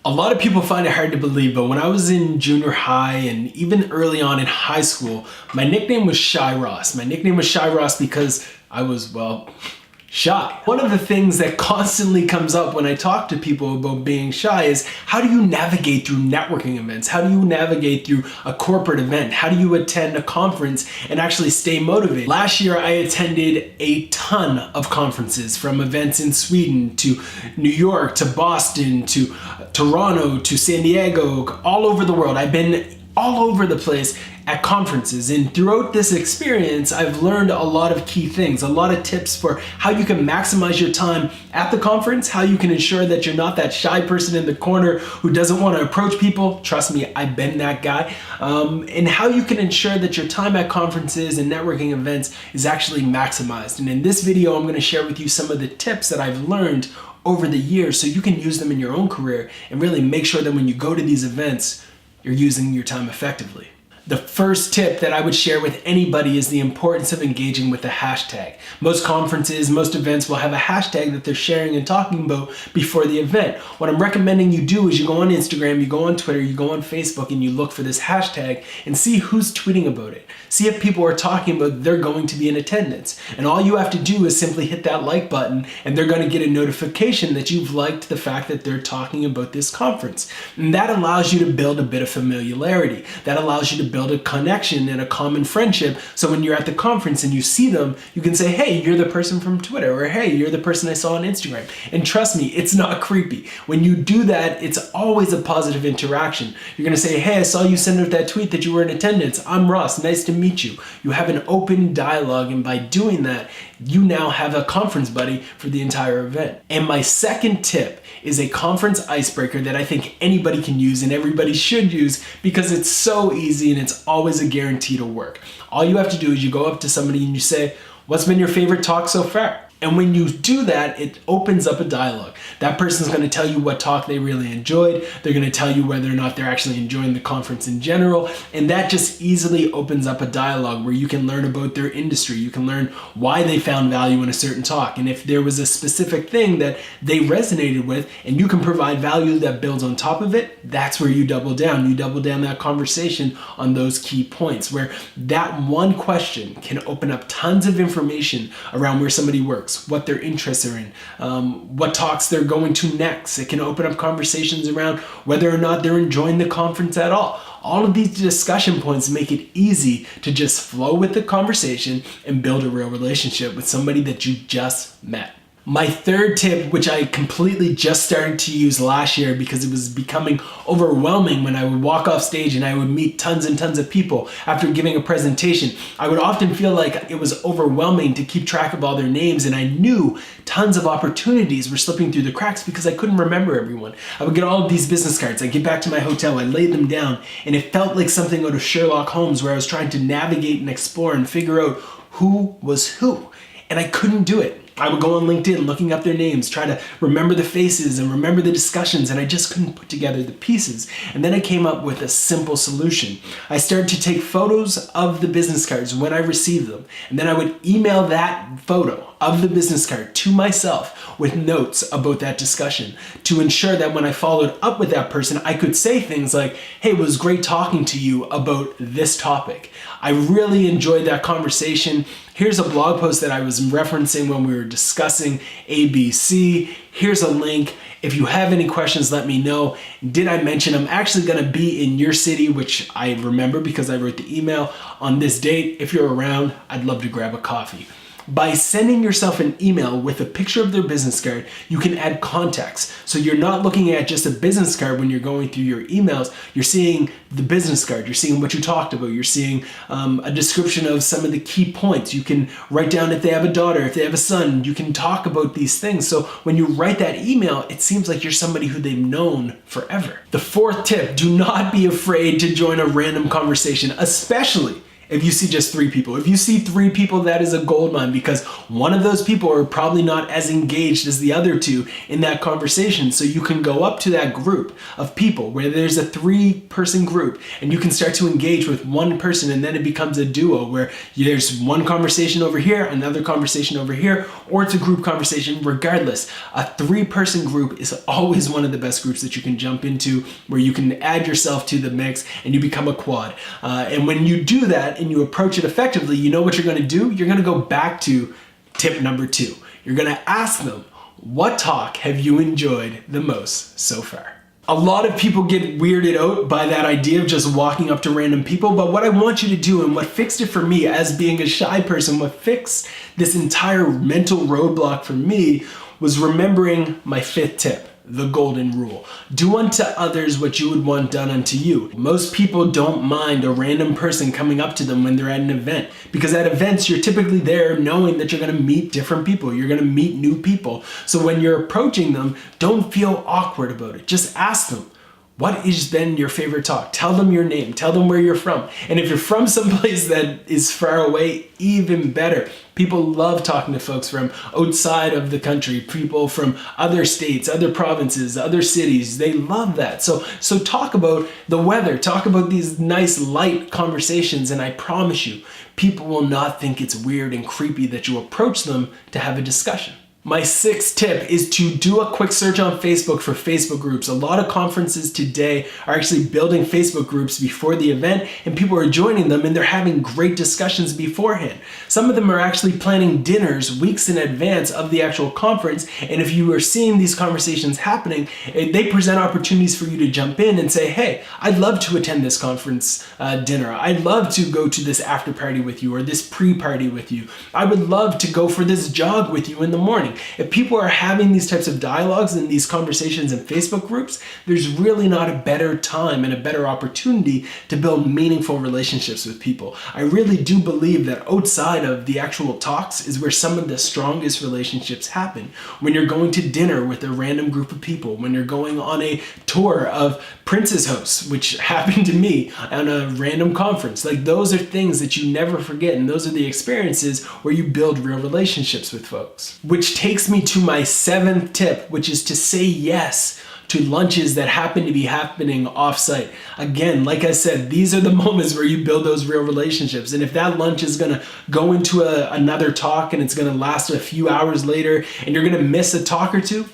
A lot of people find it hard to believe, but when I was in junior high and even early on in high school, my nickname was Shy Ross. My nickname was Shy Ross because I was, well, shy. One of the things that constantly comes up when I talk to people about being shy is, how do you navigate through networking events? How do you navigate through a corporate event? How do you attend a conference and actually stay motivated? Last year, I attended a ton of conferences, from events in Sweden to New York to Boston to Toronto to San Diego, all over the world. I've been all over the place at conferences, and throughout this experience I've learned a lot of key things, a lot of tips for how you can maximize your time at the conference, how you can ensure that you're not that shy person in the corner who doesn't want to approach people. Trust me, I've been that guy. And how you can ensure that your time at conferences and networking events is actually maximized. And in this video, I'm going to share with you some of the tips that I've learned over the years so you can use them in your own career and really make sure that when you go to these events, you're using your time effectively. The first tip that I would share with anybody is the importance of engaging with a hashtag. Most conferences, most events will have a hashtag that they're sharing and talking about before the event. What I'm recommending you do is you go on Instagram, you go on Twitter, you go on Facebook, and you look for this hashtag and see who's tweeting about it. See if people are talking about they're going to be in attendance. And all you have to do is simply hit that like button, and they're going to get a notification that you've liked the fact that they're talking about this conference. And that allows you to build a bit of familiarity. That allows you to build a connection and a common friendship, so when you're at the conference and you see them, you can say, hey, you're the person from Twitter, or hey, you're the person I saw on Instagram. And trust me, it's not creepy. When you do that, it's always a positive interaction. You're gonna say, hey, I saw you send out that tweet that you were in attendance. I'm Ross, nice to meet you. You have an open dialogue, and by doing that, you now have a conference buddy for the entire event. And my second tip is a conference icebreaker that I think anybody can use and everybody should use, because it's so easy and it's always a guarantee to work. All you have to do is you go up to somebody and you say, what's been your favorite talk so far? And when you do that, it opens up a dialogue. That person's going to tell you what talk they really enjoyed. They're going to tell you whether or not they're actually enjoying the conference in general. And that just easily opens up a dialogue where you can learn about their industry. You can learn why they found value in a certain talk. And if there was a specific thing that they resonated with and you can provide value that builds on top of it, that's where you double down. You double down that conversation on those key points, where that one question can open up tons of information around where somebody works, what their interests are in, what talks they're going to next. It can open up conversations around whether or not they're enjoying the conference at all. All of these discussion points make it easy to just flow with the conversation and build a real relationship with somebody that you just met. My third tip, which I completely just started to use last year because it was becoming overwhelming when I would walk off stage and I would meet tons and tons of people after giving a presentation. I would often feel like it was overwhelming to keep track of all their names, and I knew tons of opportunities were slipping through the cracks because I couldn't remember everyone. I would get all of these business cards, I'd get back to my hotel, I'd lay them down, and it felt like something out of Sherlock Holmes, where I was trying to navigate and explore and figure out who was who, and I couldn't do it. I would go on LinkedIn looking up their names, try to remember the faces and remember the discussions, and I just couldn't put together the pieces. And then I came up with a simple solution. I started to take photos of the business cards when I received them, and then I would email that photo of the business card to myself with notes about that discussion, to ensure that when I followed up with that person, I could say things like, hey, it was great talking to you about this topic. I really enjoyed that conversation. Here's a blog post that I was referencing when we were discussing ABC. Here's a link. If you have any questions, let me know. Did I mention I'm actually going to be in your city, which I remember because I wrote the email, on this date. If you're around, I'd love to grab a coffee. By sending yourself an email with a picture of their business card, you can add context. So you're not looking at just a business card when you're going through your emails. You're seeing the business card. You're seeing what you talked about. You're seeing a description of some of the key points. You can write down if they have a daughter, if they have a son. You can talk about these things. So when you write that email, it seems like you're somebody who they've known forever. The fourth tip, do not be afraid to join a random conversation, especially if you see just 3 people. If you see 3 people, that is a gold mine, because one of those people are probably not as engaged as the other 2 in that conversation. So you can go up to that group of people where there's a 3-person group, and you can start to engage with one person, and then it becomes a duo where there's one conversation over here, another conversation over here, or it's a group conversation. Regardless, a 3-person group is always one of the best groups that you can jump into, where you can add yourself to the mix and you become a quad. And when you do that and you approach it effectively, you know what you're going to do? You're going to go back to tip number 2. You're going to ask them, what talk have you enjoyed the most so far? A lot of people get weirded out by that idea of just walking up to random people, but what I want you to do, and what fixed it for me as being a shy person, what fixed this entire mental roadblock for me, was remembering my 5th tip. The golden rule. Do unto others what you would want done unto you. Most people don't mind a random person coming up to them when they're at an event, because at events you're typically there knowing that you're going to meet different people. You're going to meet new people. So when you're approaching them, don't feel awkward about it. Just ask them, what has been your favorite talk? Tell them your name. Tell them where you're from. And if you're from someplace that is far away, even better. People love talking to folks from outside of the country, people from other states, other provinces, other cities. They love that. So talk about the weather, talk about these nice light conversations, and I promise you, people will not think it's weird and creepy that you approach them to have a discussion. My 6th tip is to do a quick search on Facebook for Facebook groups. A lot of conferences today are actually building Facebook groups before the event, and people are joining them and they're having great discussions beforehand. Some of them are actually planning dinners weeks in advance of the actual conference, and if you are seeing these conversations happening, they present opportunities for you to jump in and say, hey, I'd love to attend this conference dinner. I'd love to go to this after party with you or this pre-party with you. I would love to go for this jog with you in the morning. If people are having these types of dialogues and these conversations in Facebook groups, there's really not a better time and a better opportunity to build meaningful relationships with people. I really do believe that outside of the actual talks is where some of the strongest relationships happen. When you're going to dinner with a random group of people, when you're going on a tour of Prince's house, which happened to me on a random conference. Like, those are things that you never forget, and those are the experiences where you build real relationships with folks. Which takes me to my 7th tip, which is to say yes to lunches that happen to be happening offsite. Again, like I said, these are the moments where you build those real relationships. And if that lunch is gonna go into another talk and it's gonna last a few hours later and you're gonna miss a talk or two,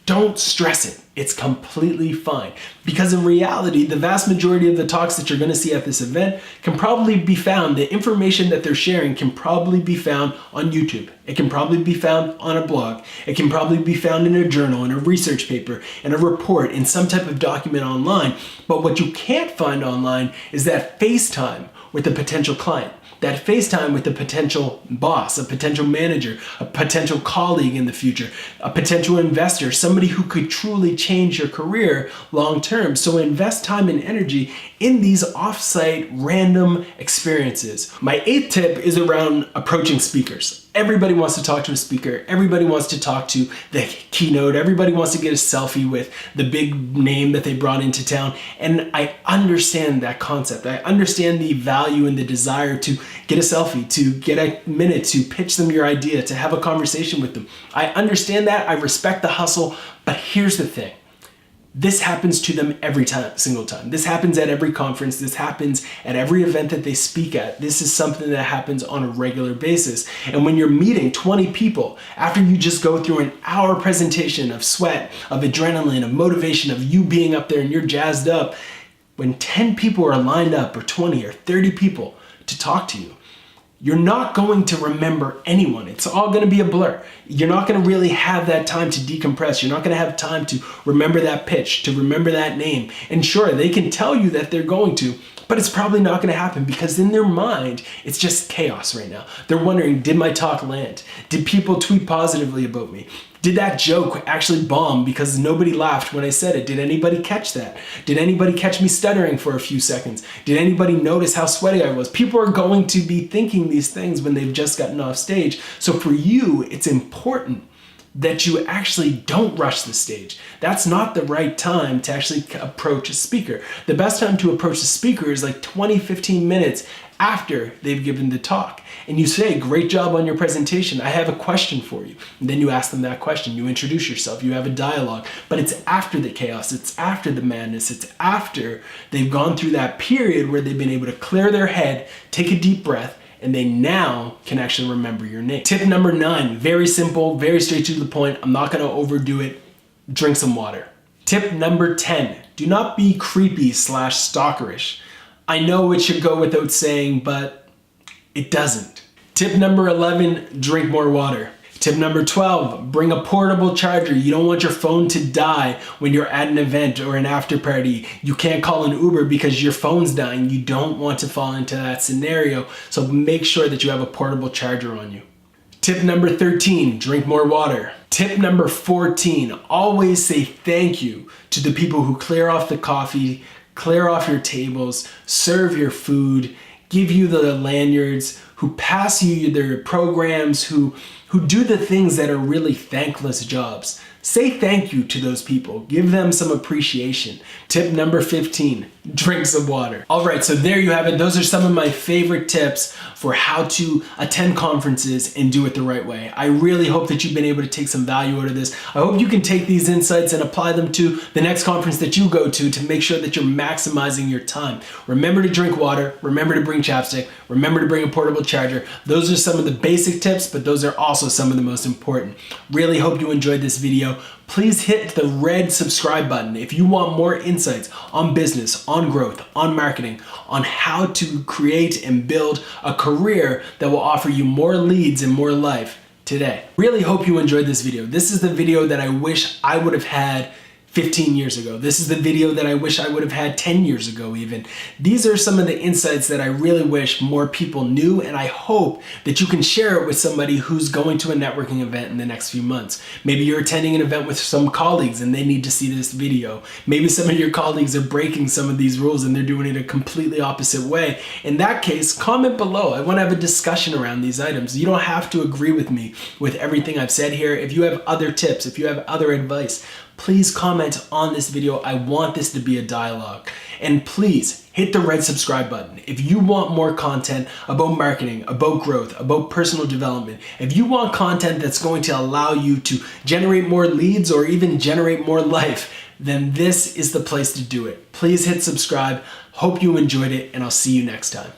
don't stress it. It's completely fine. Because in reality, the vast majority of the talks that you're going to see at this event can probably be found, the information that they're sharing can probably be found on YouTube. It can probably be found on a blog. It can probably be found in a journal, in a research paper, in a report, in some type of document online. But what you can't find online is that FaceTime with a potential client. That FaceTime with a potential boss, a potential manager, a potential colleague in the future, a potential investor, somebody who could truly change your career long term. So invest time and energy in these offsite random experiences. My 8th tip is around approaching speakers. Everybody wants to talk to a speaker. Everybody wants to talk to the keynote. Everybody wants to get a selfie with the big name that they brought into town. And I understand that concept. I understand the value and the desire to get a selfie, to get a minute to pitch them your idea, to have a conversation with them. I understand that. I respect the hustle. But here's the thing. This happens to them every single time. This happens at every conference. This happens at every event that they speak at. This is something that happens on a regular basis. And when you're meeting 20 people, after you just go through an hour presentation of sweat, of adrenaline, of motivation, of you being up there and you're jazzed up, when 10 people are lined up, or 20 or 30 people to talk to you, you're not going to remember anyone. It's all going to be a blur. You're not going to really have that time to decompress. You're not going to have time to remember that pitch, to remember that name. And sure, they can tell you that they're going to, but it's probably not going to happen because in their mind, it's just chaos right now. They're wondering, did my talk land? Did people tweet positively about me? Did that joke actually bomb because nobody laughed when I said it? Did anybody catch that? Did anybody catch me stuttering for a few seconds? Did anybody notice how sweaty I was? People are going to be thinking these things when they've just gotten off stage. So for you, it's important that you actually don't rush the stage. That's not the right time to actually approach a speaker. The best time to approach a speaker is like 20, 15 minutes after they've given the talk. And you say, great job on your presentation. I have a question for you. And then you ask them that question. You introduce yourself. You have a dialogue. But it's after the chaos. It's after the madness. It's after they've gone through that period where they've been able to clear their head, take a deep breath, and they now can actually remember your name. Tip number 9, very simple, very straight to the point. I'm not gonna overdo it. Drink some water. Tip number 10, do not be creepy / stalkerish. I know it should go without saying, but it doesn't. Tip number 11, drink more water. Tip number 12, bring a portable charger. You don't want your phone to die when you're at an event or an after party. You can't call an Uber because your phone's dying. You don't want to fall into that scenario. So make sure that you have a portable charger on you. Tip number 13, drink more water. Tip number 14, always say thank you to the people who clear off the coffee, clear off your tables, serve your food, give you the lanyards, who pass you their programs, who do the things that are really thankless jobs. Say thank you to those people. Give them some appreciation. Tip number 15, drink some water. All right, so there you have it. Those are some of my favorite tips for how to attend conferences and do it the right way. I really hope that you've been able to take some value out of this. I hope you can take these insights and apply them to the next conference that you go to make sure that you're maximizing your time. Remember to drink water, remember to bring chapstick, remember to bring a portable charger. Those are some of the basic tips, but those are also some of the most important. Really hope you enjoyed this video. Please hit the red subscribe button if you want more insights on business, on growth, on marketing, on how to create and build a career that will offer you more leads and more life today. Really hope you enjoyed this video. This is the video that I wish I would have had 15 years ago. This is the video that I wish I would have had 10 years ago even. These are some of the insights that I really wish more people knew, and I hope that you can share it with somebody who's going to a networking event in the next few months. Maybe you're attending an event with some colleagues and they need to see this video. Maybe some of your colleagues are breaking some of these rules and they're doing it a completely opposite way. In that case, comment below. I want to have a discussion around these items. You don't have to agree with me with everything I've said here. If you have other tips, if you have other advice, please comment on this video. I want this to be a dialogue. And please hit the red subscribe button. If you want more content about marketing, about growth, about personal development, if you want content that's going to allow you to generate more leads or even generate more life, then this is the place to do it. Please hit subscribe. Hope you enjoyed it, and I'll see you next time.